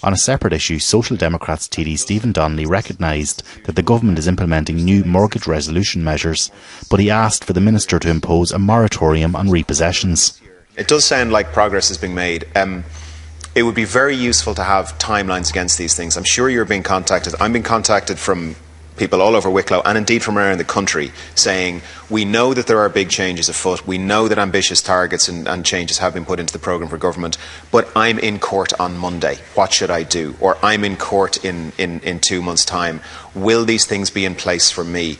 On a separate issue, Social Democrats TD Stephen Donnelly recognised that the government is implementing new mortgage resolution measures, but he asked for the Minister to impose a moratorium on repossessions. It does sound like progress is being made. It would be very useful to have timelines against these things. I'm sure you're being contacted. I'm being contacted from people all over Wicklow and indeed from around the country saying we know that there are big changes afoot, we know that ambitious targets and changes have been put into the programme for government, but I'm in court on Monday, what should I do? Or I'm in court in 2 months' time, will these things be in place for me?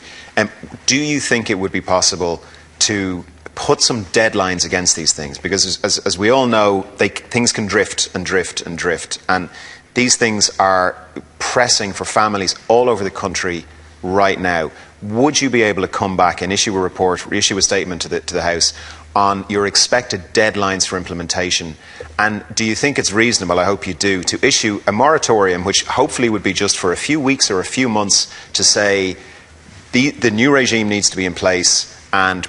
Do you think it would be possible to put some deadlines against these things? Because as we all know, things can drift and drift and drift, and these things are pressing for families all over the country right now. Would you be able to come back and issue a report, issue a statement to the House on your expected deadlines for implementation? And do you think it's reasonable, I hope you do, to issue a moratorium which hopefully would be just for a few weeks or a few months to say the new regime needs to be in place and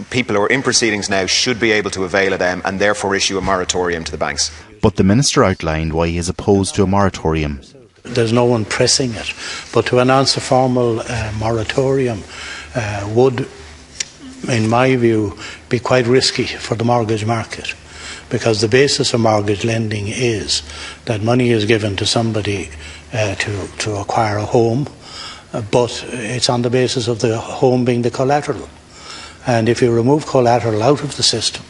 people who are in proceedings now should be able to avail of them and therefore issue a moratorium to the banks? But the Minister outlined why he is opposed to a moratorium. There's no one pressing it, but to announce a formal moratorium would, in my view, be quite risky for the mortgage market, because the basis of mortgage lending is that money is given to somebody to acquire a home, but it's on the basis of the home being the collateral. And if you remove collateral out of the system,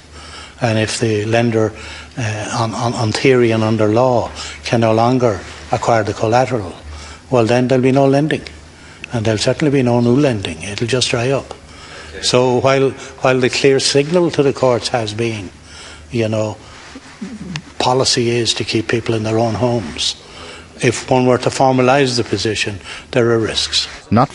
and if the lender, on theory and under law, can no longer acquire the collateral, well then there'll be no lending, and there'll certainly be no new lending. It'll just dry up. Okay. So while the clear signal to the courts has been, policy is to keep people in their own homes, if one were to formalise the position, there are risks. Not